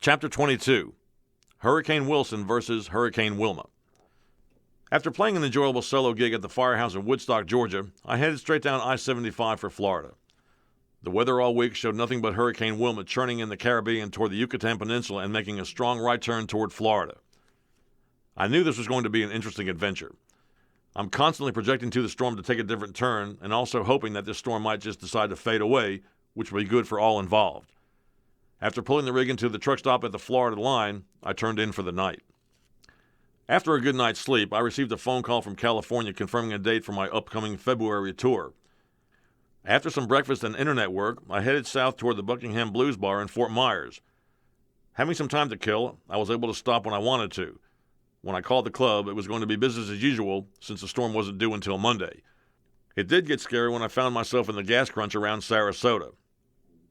Chapter 22, Hurricane Wilson versus Hurricane Wilma. After playing an enjoyable solo gig at the Firehouse in Woodstock, Georgia, I headed straight down I-75 for Florida. The weather all week showed nothing but Hurricane Wilma churning in the Caribbean toward the Yucatan Peninsula and making a strong right turn toward Florida. I knew this was going to be an interesting adventure. I'm constantly projecting to the storm to take a different turn and also hoping that this storm might just decide to fade away, which would be good for all involved. After pulling the rig into the truck stop at the Florida line, I turned in for the night. After a good night's sleep, I received a phone call from California confirming a date for my upcoming February tour. After some breakfast and internet work, I headed south toward the Buckingham Blues Bar in Fort Myers. Having some time to kill, I was able to stop when I wanted to. When I called the club, it was going to be business as usual since the storm wasn't due until Monday. It did get scary when I found myself in the gas crunch around Sarasota.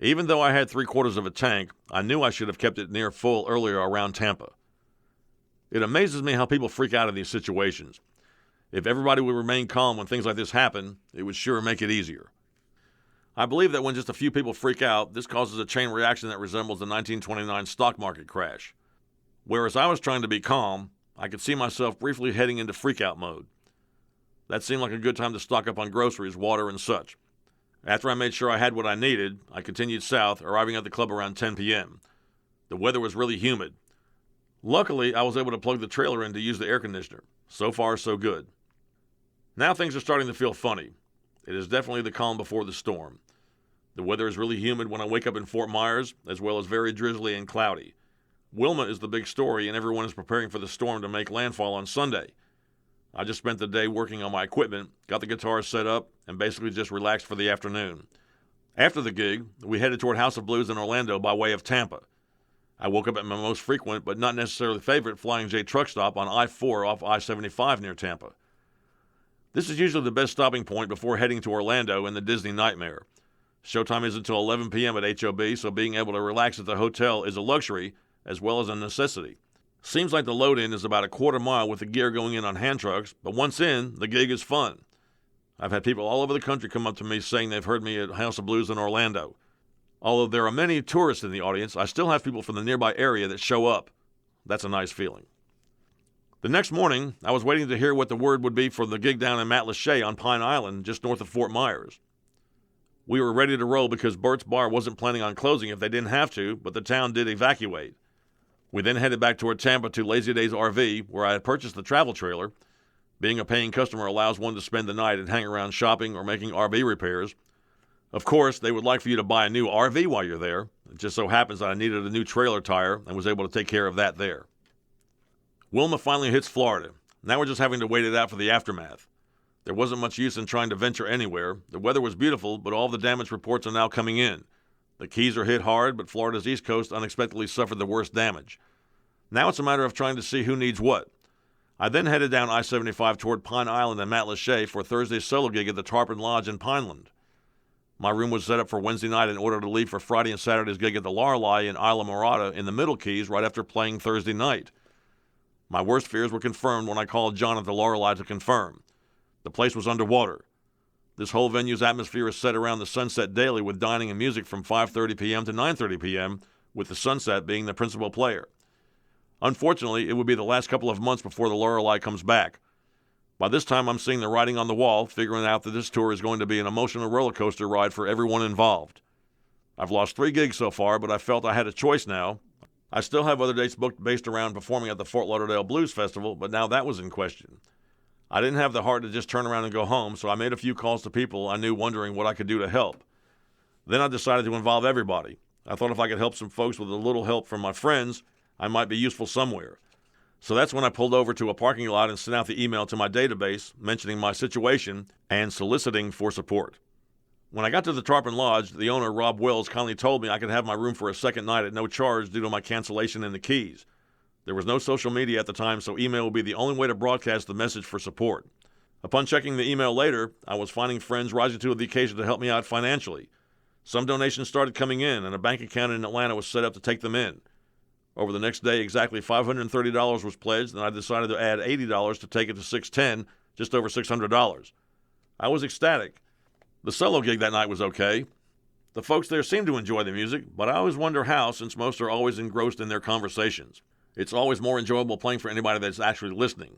Even though I had 3/4 of a tank, I knew I should have kept it near full earlier around Tampa. It amazes me how people freak out in these situations. If everybody would remain calm when things like this happen, it would sure make it easier. I believe that when just a few people freak out, this causes a chain reaction that resembles the 1929 stock market crash. Whereas I was trying to be calm, I could see myself briefly heading into freakout mode. That seemed like a good time to stock up on groceries, water, and such. After I made sure I had what I needed, I continued south, arriving at the club around 10 p.m. The weather was really humid. Luckily, I was able to plug the trailer in to use the air conditioner. So far, so good. Now things are starting to feel funny. It is definitely the calm before the storm. The weather is really humid when I wake up in Fort Myers, as well as very drizzly and cloudy. Wilma is the big story, and everyone is preparing for the storm to make landfall on Sunday. I just spent the day working on my equipment, got the guitar set up, and basically just relaxed for the afternoon. After the gig, we headed toward House of Blues in Orlando by way of Tampa. I woke up at my most frequent, but not necessarily favorite, Flying J truck stop on I-4 off I-75 near Tampa. This is usually the best stopping point before heading to Orlando and the Disney Nightmare. Showtime is until 11 p.m. at HOB, so being able to relax at the hotel is a luxury as well as a necessity. Seems like the load-in is about a quarter mile with the gear going in on hand trucks, but once in, the gig is fun. I've had people all over the country come up to me saying they've heard me at House of Blues in Orlando. Although there are many tourists in the audience, I still have people from the nearby area that show up. That's a nice feeling. The next morning, I was waiting to hear what the word would be for the gig down in Matlacha on Pine Island, just north of Fort Myers. We were ready to roll because Bert's Bar wasn't planning on closing if they didn't have to, but the town did evacuate. We then headed back toward Tampa to Lazy Days RV, where I had purchased the travel trailer. Being a paying customer allows one to spend the night and hang around shopping or making RV repairs. Of course, they would like for you to buy a new RV while you're there. It just so happens that I needed a new trailer tire and was able to take care of that there. Wilma finally hits Florida. Now we're just having to wait it out for the aftermath. There wasn't much use in trying to venture anywhere. The weather was beautiful, but all the damage reports are now coming in. The Keys are hit hard, but Florida's East Coast unexpectedly suffered the worst damage. Now it's a matter of trying to see who needs what. I then headed down I-75 toward Pine Island and Matlacha for Thursday's solo gig at the Tarpon Lodge in Pineland. My room was set up for Wednesday night in order to leave for Friday and Saturday's gig at the Lorelei in Isla Morada in the Middle Keys right after playing Thursday night. My worst fears were confirmed when I called John at the Lorelei to confirm. The place was underwater. This whole venue's atmosphere is set around the sunset daily with dining and music from 5:30 p.m. to 9:30 p.m., with the sunset being the principal player. Unfortunately, it would be the last couple of months before the Lorelei comes back. By this time, I'm seeing the writing on the wall, figuring out that this tour is going to be an emotional roller coaster ride for everyone involved. I've lost 3 gigs so far, but I felt I had a choice now. I still have other dates booked based around performing at the Fort Lauderdale Blues Festival, but now that was in question. I didn't have the heart to just turn around and go home, so I made a few calls to people I knew wondering what I could do to help. Then I decided to involve everybody. I thought if I could help some folks with a little help from my friends, I might be useful somewhere. So that's when I pulled over to a parking lot and sent out the email to my database mentioning my situation and soliciting for support. When I got to the Tarpon Lodge, the owner, Rob Wells, kindly told me I could have my room for a second night at no charge due to my cancellation in the Keys. There was no social media at the time, so email would be the only way to broadcast the message for support. Upon checking the email later, I was finding friends rising to the occasion to help me out financially. Some donations started coming in, and a bank account in Atlanta was set up to take them in. Over the next day, exactly $530 was pledged, and I decided to add $80 to take it to $610, just over $600. I was ecstatic. The solo gig that night was okay. The folks there seem to enjoy the music, but I always wonder how, since most are always engrossed in their conversations. It's always more enjoyable playing for anybody that's actually listening.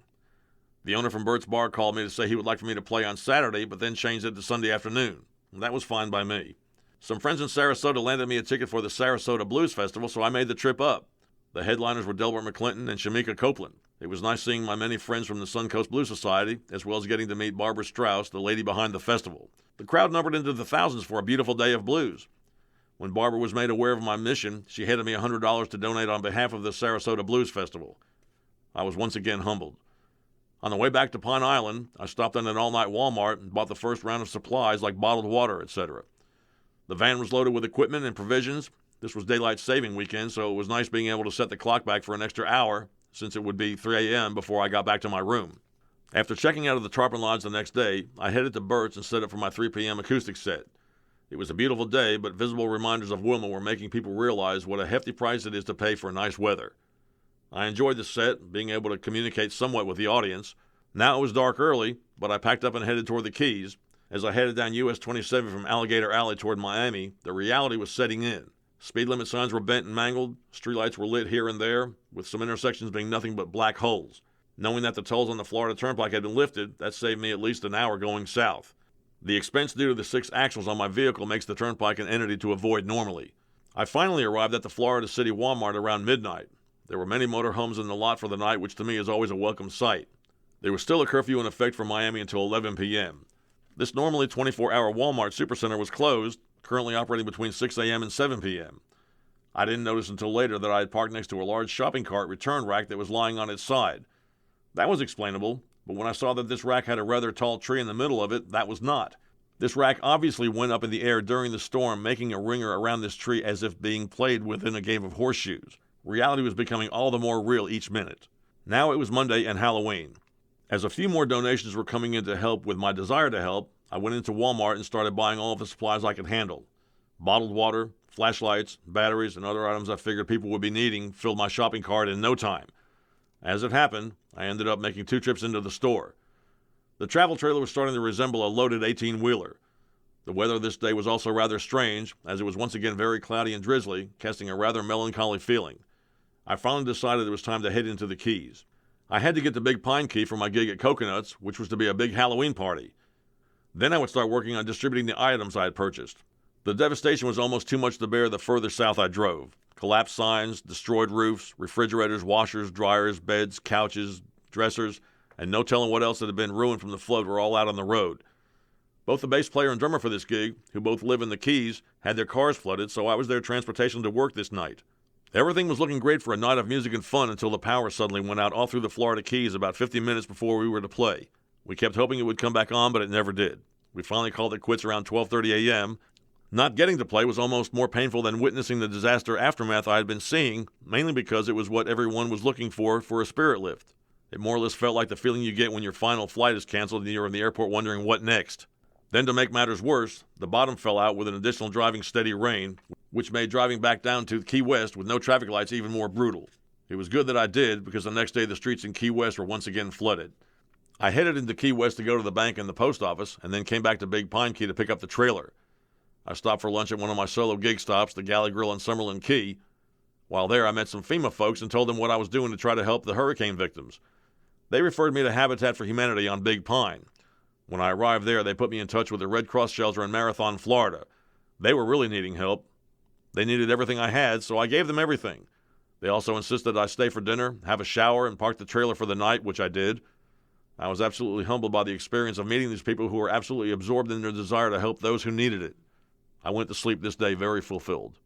The owner from Bert's Bar called me to say he would like for me to play on Saturday, but then changed it to Sunday afternoon. That was fine by me. Some friends in Sarasota landed me a ticket for the Sarasota Blues Festival, so I made the trip up. The headliners were Delbert McClinton and Shamika Copeland. It was nice seeing my many friends from the Suncoast Blues Society, as well as getting to meet Barbara Strauss, the lady behind the festival. The crowd numbered into the thousands for a beautiful day of blues. When Barbara was made aware of my mission, she handed me $100 to donate on behalf of the Sarasota Blues Festival. I was once again humbled. On the way back to Pine Island, I stopped in an all-night Walmart and bought the first round of supplies like bottled water, etc. The van was loaded with equipment and provisions. This was daylight saving weekend, so it was nice being able to set the clock back for an extra hour, since it would be 3 a.m. before I got back to my room. After checking out of the Tarpon Lodge the next day, I headed to Bert's and set up for my 3 p.m. acoustic set. It was a beautiful day, but visible reminders of Wilma were making people realize what a hefty price it is to pay for nice weather. I enjoyed the set, being able to communicate somewhat with the audience. Now it was dark early, but I packed up and headed toward the Keys. As I headed down US 27 from Alligator Alley toward Miami, the reality was setting in. Speed limit signs were bent and mangled, streetlights were lit here and there, with some intersections being nothing but black holes. Knowing that the tolls on the Florida Turnpike had been lifted, that saved me at least an hour going south. The expense due to the 6 axles on my vehicle makes the Turnpike an entity to avoid normally. I finally arrived at the Florida City Walmart around midnight. There were many motorhomes in the lot for the night, which to me is always a welcome sight. There was still a curfew in effect for Miami until 11 p.m. This normally 24-hour Walmart Supercenter was closed, currently operating between 6 a.m. and 7 p.m. I didn't notice until later that I had parked next to a large shopping cart return rack that was lying on its side. That was explainable, but when I saw that this rack had a rather tall tree in the middle of it, that was not. This rack obviously went up in the air during the storm, making a ringer around this tree as if being played within a game of horseshoes. Reality was becoming all the more real each minute. Now it was Monday and Halloween. As a few more donations were coming in to help with my desire to help, I went into Walmart and started buying all of the supplies I could handle. Bottled water, flashlights, batteries, and other items I figured people would be needing filled my shopping cart in no time. As it happened, I ended up making 2 trips into the store. The travel trailer was starting to resemble a loaded 18-wheeler. The weather this day was also rather strange, as it was once again very cloudy and drizzly, casting a rather melancholy feeling. I finally decided it was time to head into the Keys. I had to get the Big Pine key for my gig at Coconuts, which was to be a big Halloween party. Then I would start working on distributing the items I had purchased. The devastation was almost too much to bear the further south I drove. Collapsed signs, destroyed roofs, refrigerators, washers, dryers, beds, couches, dressers, and no telling what else that had been ruined from the flood were all out on the road. Both the bass player and drummer for this gig, who both live in the Keys, had their cars flooded, so I was their transportation to work this night. Everything was looking great for a night of music and fun until the power suddenly went out all through the Florida Keys about 50 minutes before we were to play. We kept hoping it would come back on, but it never did. We finally called it quits around 12:30 a.m. Not getting to play was almost more painful than witnessing the disaster aftermath I had been seeing, mainly because it was what everyone was looking for a spirit lift. It more or less felt like the feeling you get when your final flight is canceled and you're in the airport wondering what next. Then to make matters worse, the bottom fell out with an additional driving steady rain, which made driving back down to Key West with no traffic lights even more brutal. It was good that I did, because the next day the streets in Key West were once again flooded. I headed into Key West to go to the bank and the post office, and then came back to Big Pine Key to pick up the trailer. I stopped for lunch at one of my solo gig stops, the Galley Grill in Summerlin Key. While there, I met some FEMA folks and told them what I was doing to try to help the hurricane victims. They referred me to Habitat for Humanity on Big Pine. When I arrived there, they put me in touch with the Red Cross shelter in Marathon, Florida. They were really needing help. They needed everything I had, so I gave them everything. They also insisted I stay for dinner, have a shower, and park the trailer for the night, which I did. I was absolutely humbled by the experience of meeting these people who were absolutely absorbed in their desire to help those who needed it. I went to sleep this day very fulfilled.